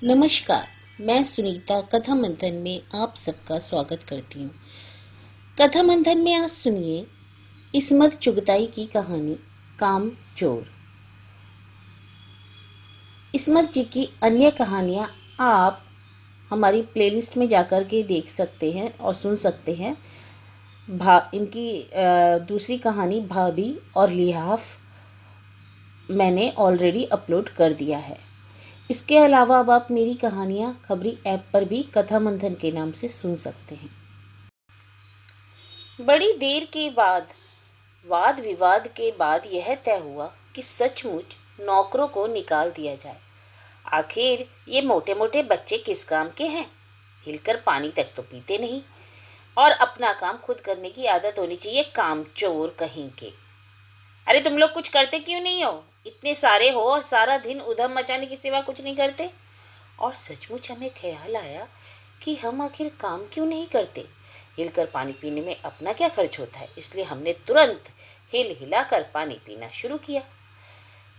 नमस्कार। मैं सुनीता कथा मंथन में आप सबका स्वागत करती हूँ। कथा मंथन में आज सुनिए इस्मत चुगताई की कहानी काम चोर। इस्मत जी की अन्य कहानियाँ आप हमारी प्लेलिस्ट में जाकर के देख सकते हैं और सुन सकते हैं। इनकी दूसरी कहानी भाभी और लिहाफ मैंने ऑलरेडी अपलोड कर दिया है। इसके अलावा अब आप मेरी कहानियाँ खबरी ऐप पर भी कथा मंथन के नाम से सुन सकते हैं। बड़ी देर के बाद वाद विवाद के बाद यह तय हुआ कि सचमुच नौकरों को निकाल दिया जाए। आखिर ये मोटे मोटे बच्चे किस काम के हैं? हिलकर पानी तक तो पीते नहीं और अपना काम खुद करने की आदत होनी चाहिए। काम चोर कहीं के। अरे तुम लोग कुछ करते क्यों नहीं हो? इतने सारे हो और सारा दिन उधम मचाने की सिवा कुछ नहीं करते। और सचमुच हमें ख्याल आया कि हम आखिर काम क्यों नहीं करते। हिलकर पानी पीने में अपना क्या खर्च होता है, इसलिए हमने तुरंत हिल हिलाकर पानी पीना शुरू किया।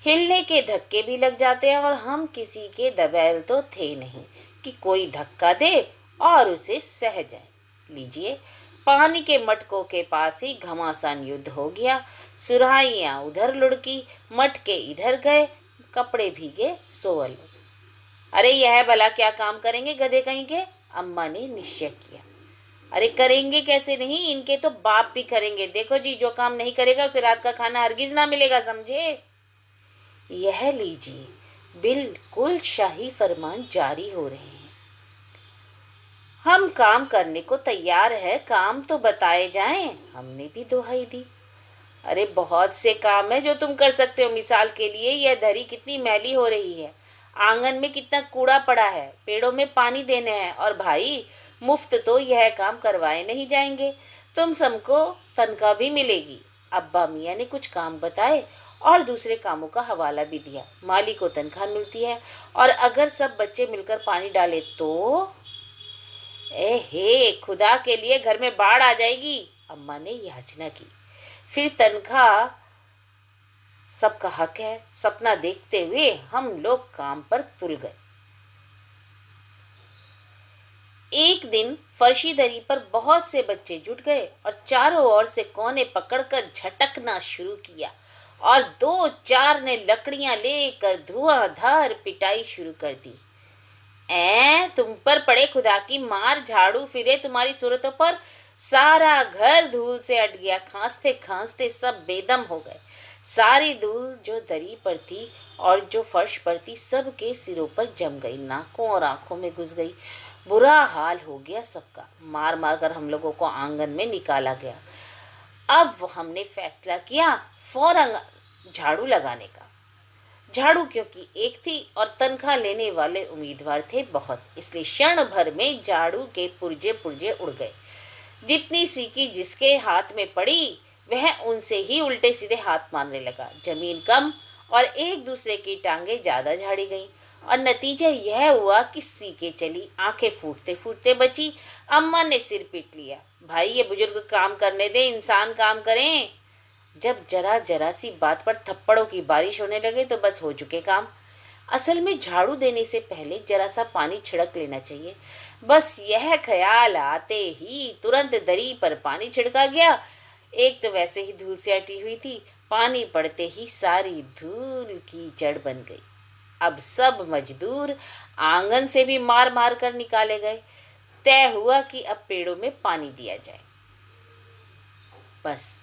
हिलने के धक्के भी लग जाते हैं और हम किसी के दबैल तो थे नहीं कि कोई धक्का दे और उसे सह जाए। लीजिए, पानी के मटकों के पास ही घमासान युद्ध हो गया। सुराहियां उधर लुढ़की, मटके इधर गए, कपड़े भीगे सो लो। अरे यह भला क्या काम करेंगे गधे कहीं के? अम्मा ने निश्चय किया। अरे करेंगे कैसे नहीं, इनके तो बाप भी करेंगे। देखो जी, जो काम नहीं करेगा उसे रात का खाना हरगिज ना मिलेगा, समझे? यह लीजिए, बिल्कुल शाही फरमान जारी हो रहे हैं। हम काम करने को तैयार है, काम तो बताए जाएं। हमने भी दुहाई दी। अरे बहुत से काम है जो तुम कर सकते हो। मिसाल के लिए यह दरी कितनी मैली हो रही है, आंगन में कितना कूड़ा पड़ा है, पेड़ों में पानी देने हैं। और भाई मुफ्त तो यह काम करवाए नहीं जाएंगे, तुम सबको तनख्वाह भी मिलेगी। अब्बा मियाँ ने कुछ काम बताए और दूसरे कामों का हवाला भी दिया। माली को तनख्वाह मिलती है और अगर सब बच्चे मिलकर पानी डाले तो ए हे खुदा के लिए घर में बाढ़ आ जाएगी, अम्मा ने याचना की। फिर तनख्वाह सबका हक है। सपना देखते हुए हम लोग काम पर तुल गए। एक दिन फर्शी दरी पर बहुत से बच्चे जुट गए और चारों ओर से कोने पकड़कर झटकना शुरू किया और दो चार ने लकड़ियां लेकर धुआंधार पिटाई शुरू कर दी। तुम पर पड़े खुदा की मार, झाड़ू फिरे तुम्हारी सूरतों पर। सारा घर धूल से अट गया। खांसते खांसते सब बेदम हो गए। सारी धूल जो दरी पर थी और जो फर्श पर थी सबके सिरों पर जम गई, नाकों और आंखों में घुस गई। बुरा हाल हो गया सबका। मार मार कर हम लोगों को आंगन में निकाला गया। अब हमने फैसला किया फौरन झाड़ू लगाने का। झाड़ू क्योंकि एक थी और तनख्वाह लेने वाले उम्मीदवार थे बहुत, इसलिए क्षण भर में झाड़ू के पुर्जे पुर्जे उड़ गए। जितनी सीकी जिसके हाथ में पड़ी वह उनसे ही उल्टे सीधे हाथ मारने लगा। जमीन कम और एक दूसरे की टांगे ज्यादा झाड़ी गईं और नतीजा यह हुआ कि सीके चली, आंखें फूटते फूटते बची। अम्मा ने सिर पीट लिया। भाई ये बुजुर्ग काम करने दे, इंसान काम करें। जब जरा जरा सी बात पर थप्पड़ों की बारिश होने लगे तो बस हो चुके काम। असल में झाड़ू देने से पहले जरा सा पानी छिड़क लेना चाहिए। बस यह ख्याल आते ही तुरंत दरी पर पानी छिड़का गया। एक तो वैसे ही धूल से अटी हुई थी, पानी पड़ते ही सारी धूल कीचड़ बन गई। अब सब मजदूर आंगन से भी मार मार कर निकाले गए। तय हुआ कि अब पेड़ों में पानी दिया जाए। बस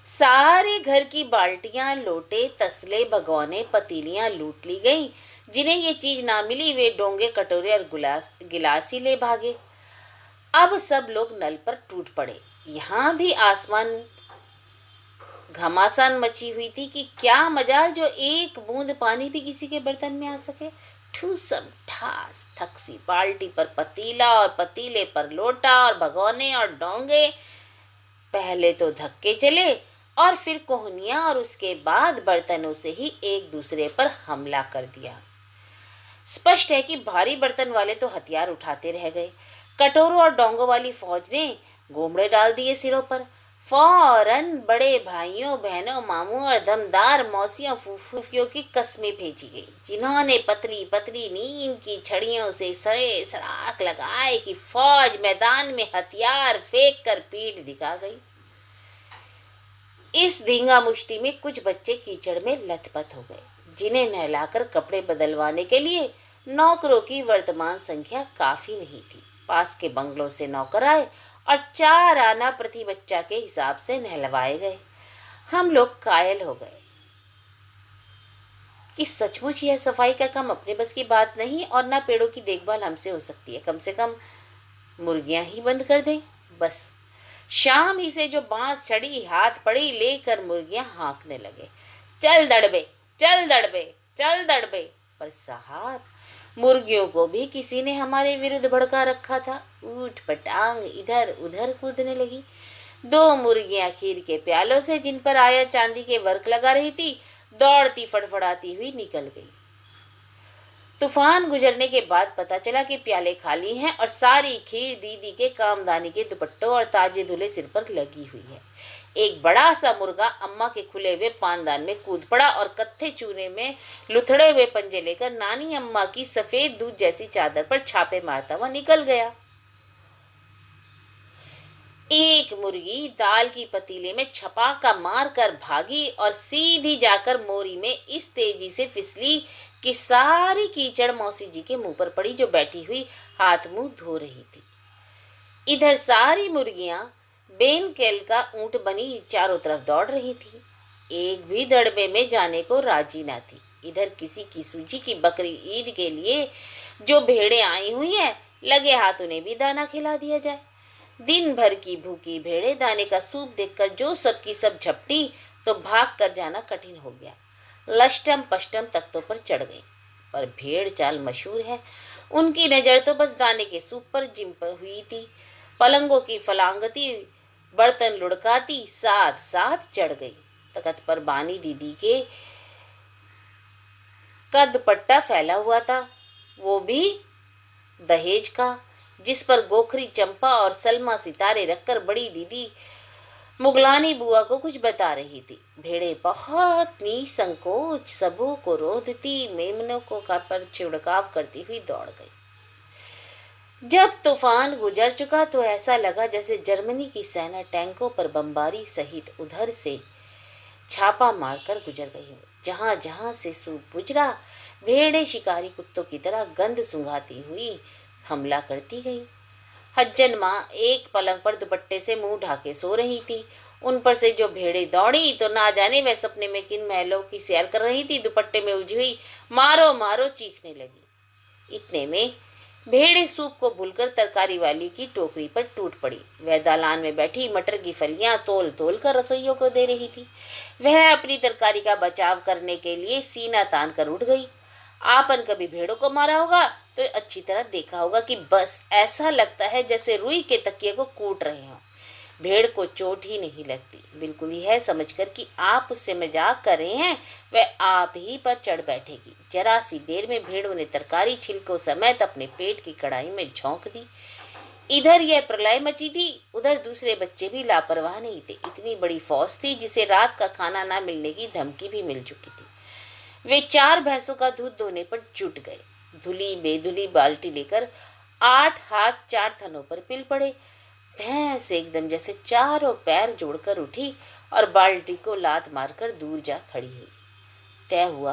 सारे घर की बाल्टियां, लोटे, तसले, भगोने, पतीलियां लूट ली गईं। जिन्हें ये चीज ना मिली वे डोंगे, कटोरे और गिलास ही ले भागे। अब सब लोग नल पर टूट पड़े। यहाँ भी आसमान घमासान मची हुई थी कि क्या मजाल जो एक बूंद पानी भी किसी के बर्तन में आ सके। ठूसम ठास थकसी बाल्टी पर पतीला और पतीले पर लोटा और भगोने और डोंगे। पहले तो धक्के चले और फिर कोहनियां और उसके बाद बर्तनों से ही एक दूसरे पर हमला कर दिया। स्पष्ट है कि भारी बर्तन वाले तो हथियार उठाते रह गए। कटोरों और डोंगों वाली फौज ने गोमड़े डाल दिए सिरों पर। फौरन बड़े भाइयों बहनों मामू और दमदार मौसियों फूफियों की कस्में भेजी गई, जिन्होंने पतली पतली नीम की छड़ियों से सड़े सड़ाक लगाए कि फौज मैदान में हथियार फेंक कर पीठ दिखा गई। इस धींगा मुश्ती में कुछ बच्चे कीचड़ में लथपथ हो गए, जिन्हें नहलाकर कपड़े बदलवाने के लिए नौकरों की वर्तमान संख्या काफी नहीं थी। पास के बंगलों से नौकर आए और 4 आना प्रति बच्चा के हिसाब से नहलवाए गए। हम लोग कायल हो गए कि सचमुच यह सफाई का काम अपने बस की बात नहीं, और ना पेड़ों की देखभाल हमसे हो सकती है। कम से कम मुर्गियां ही बंद कर दें बस। शाम ही से जो बांस छड़ी हाथ पड़ी लेकर मुर्गियां हाँकने लगे, चल दड़बे, चल दड़बे, चल दड़बे। पर साहब, मुर्गियों को भी किसी ने हमारे विरुद्ध भड़का रखा था। ऊट पटांग इधर उधर कूदने लगी। 2 मुर्गियां खीर के प्यालों से, जिन पर आया चांदी के वर्क लगा रही थी, दौड़ती फड़फड़ाती हुई निकल गई। तूफान गुजरने के बाद पता चला कि प्याले खाली हैं और सारी खीर दीदी के कामदानी के दुपट्टों और ताजे धुले सिर पर लगी हुई है। एक बड़ा सा मुर्गा अम्मा के खुले हुए पानदान में कूद पड़ा और कत्थे चूने में लुथड़े हुए पंजे लेकर नानी अम्मा की सफेद दूध जैसी चादर पर छापे मारता हुआ निकल गया। एक मुर्गी दाल की पतीले में छपाका मार कर भागी और सीधी जाकर मोरी में इस तेजी से फिसली कि सारी कीचड़ मौसी जी के मुंह पर पड़ी, जो बैठी हुई हाथ मुंह धो रही थी। इधर सारी मुर्गियां बेनकेल का ऊंट बनी चारों तरफ दौड़ रही थी। एक भी दड़बे में जाने को राजी ना थी। इधर किसी की सूजी की बकरी ईद के लिए जो भेड़ें आई हुई हैं, लगे हाथ उन्हें भी दाना खिला दिया जाए। दिन भर की भूखी भेड़ें दाने का सूप देखकर जो सबकी सब झपटी तो भाग कर जाना कठिन हो गया। लष्टम पष्टम तख्तों पर चढ़ गई। पर भेड़ चाल मशहूर है, उनकी नजर तो बस दाने के सूप पर जिम हुई थी। पलंगों की फलांगती बर्तन लुढ़काती साथ साथ चढ़ गई। तख्त पर बानी दीदी के का दुपट्टा फैला हुआ था, वो भी दहेज का, जिस पर गोखरी चंपा और सलमा सितारे रखकर बड़ी दीदी मुगलानी बुआ को कुछ बता रही थी। भेड़े बहुत निसंकोच सबों को रोदती मेमनों को पर छिड़काव करती हुई दौड़ गई। जब तूफान गुजर चुका तो ऐसा लगा जैसे जर्मनी की सेना टैंकों पर बमबारी सहित उधर से छापा मारकर गुजर गई हो। जहां जहां से सूप गुजरा, भेड़े शिकारी कुत्तों की तरह गंध सुंघाती हुई हमला करती गई। हज्जन माँ एक पलंग पर दुपट्टे से मुंह ढाके सो रही थी। उन पर से जो भेड़े दौड़ी तो ना जाने वह सपने में किन महलों की सैर कर रही थी, दुपट्टे में उलझी हुई मारो मारो चीखने लगी। इतने में भेड़े सूप को भूलकर तरकारी वाली की टोकरी पर टूट पड़ी। वह दालान में बैठी मटर की फलियां तोल तोल कर रसोइयों को दे रही थी। वह अपनी तरकारी का बचाव करने के लिए सीना तान कर उठ गई। आपन कभी भेड़ों को मारा होगा तो अच्छी तरह देखा होगा कि बस ऐसा लगता है जैसे रुई के तकिए को कूट रहे हों। भेड़ को चोट ही नहीं लगती, बिल्कुल ही है समझकर कि आप उससे मजाक कर रहे हैं, वह आप ही पर चढ़ बैठेगी। जरा सी देर में भेड़ उन्हें तरकारी छिलकों समेत अपने पेट की कढ़ाई में झोंक दी। इधर यह प्रलय मची थी, उधर दूसरे बच्चे भी लापरवाह नहीं थे। इतनी बड़ी फौज थी जिसे रात का खाना ना मिलने की धमकी भी मिल चुकी थी। वे 4 भैंसों का दूध धोने पर जुट गए। धुली बेधुली बाल्टी लेकर 8 हाथ 4 थनों पर पिल पड़े। भैंस एकदम जैसे चारों पैर जोड़कर उठी और बाल्टी को लात मारकर दूर जा खड़ी हुई। तय हुआ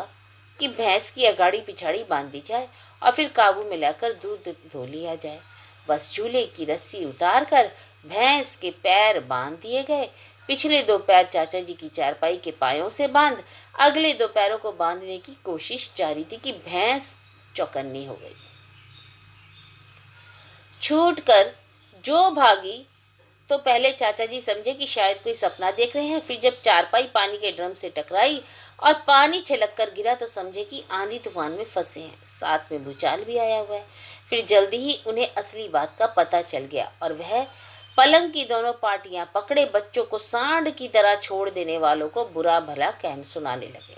कि भैंस की अगाड़ी पिछाड़ी बांध दी जाए और फिर काबू में लाकर दूध धो लिया जाए। बस चूल्हे की रस्सी उतार कर भैंस के पैर बांध दिए गए। पिछले 2 पैर चाचा जी की चारपाई के पायों से बांध अगले 2 पैरों को बांधने की कोशिश जारी थी कि भैंस चौकन्नी हो गई। छूट कर जो भागी तो पहले चाचा जी समझे कि शायद कोई सपना देख रहे हैं। फिर जब चारपाई पानी के ड्रम से टकराई और पानी छलक कर गिरा तो समझे कि आंधी तूफान में फंसे हैं, साथ में भूचाल भी आया हुआ है। फिर जल्दी ही उन्हें असली बात का पता चल गया और वह पलंग की दोनों पार्टियां पकड़े बच्चों को सांड की तरह छोड़ देने वालों को बुरा भला कहन सुनाने लगे।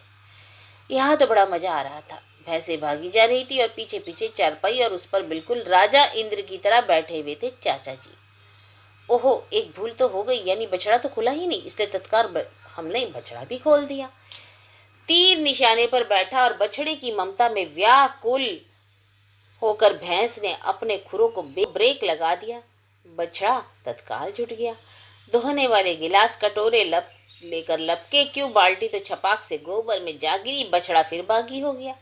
यहाँ तो बड़ा मजा आ रहा था। भैंसे भागी जा रही थी और पीछे पीछे चारपाई और उस पर बिल्कुल राजा इंद्र की तरह बैठे हुए थे चाचा जी। ओहो, एक भूल तो हो गई, यानी बछड़ा तो खुला ही नहीं, इसलिए तत्काल हमने बछड़ा भी खोल दिया। तीर निशाने पर बैठा और बछड़े की ममता में व्याकुल होकर भैंस ने अपने खुरों को ब्रेक लगा दिया। बछड़ा तत्काल जुट गया। दोहने वाले गिलास कटोरे लेकर लपके क्यों, बाल्टी तो छपाक से गोबर में जा गिरी। बछड़ा फिर बागी हो गया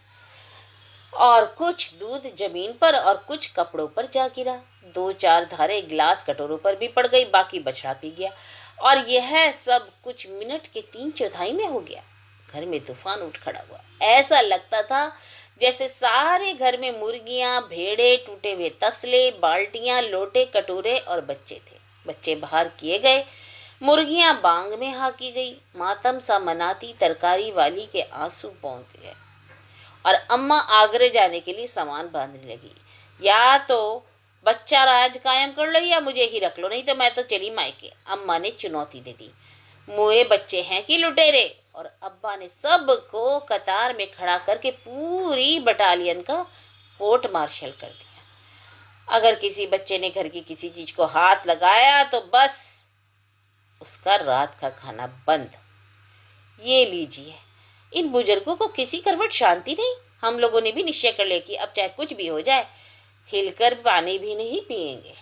और कुछ दूध जमीन पर और कुछ कपड़ों पर जा गिरा। दो चार धारे गिलास कटोरों पर भी पड़ गई, बाकी बछड़ा पी गया। और यह सब कुछ मिनट के 3/4 में हो गया। घर में तूफान उठ खड़ा हुआ। ऐसा लगता था जैसे सारे घर में मुर्गियां, भेड़े, टूटे हुए तसले, बाल्टियां, लोटे, कटोरे और बच्चे थे। बच्चे बाहर किए गए, मुर्गियां बांग में हाकी गई, मातम सा मनाती तरकारी वाली के आंसू पहुंच गए और अम्मा आगरे जाने के लिए सामान बांधने लगी। या तो बच्चा राज कायम कर लो या मुझे ही रख लो, नहीं तो मैं तो चली मायके। अम्मा ने चुनौती दे दी। मुए बच्चे हैं कि लुटेरे। और अब्बा ने सबको कतार में खड़ा करके पूरी बटालियन का कोर्ट मार्शल कर दिया। अगर किसी बच्चे ने घर की किसी चीज को हाथ लगाया तो बस उसका रात का खाना बंद। ये लीजिए, इन बुजुर्गों को किसी करवट शांति नहीं। हम लोगों ने भी निश्चय कर लिया कि अब चाहे कुछ भी हो जाए, हिलकर पानी भी नहीं पिएंगे।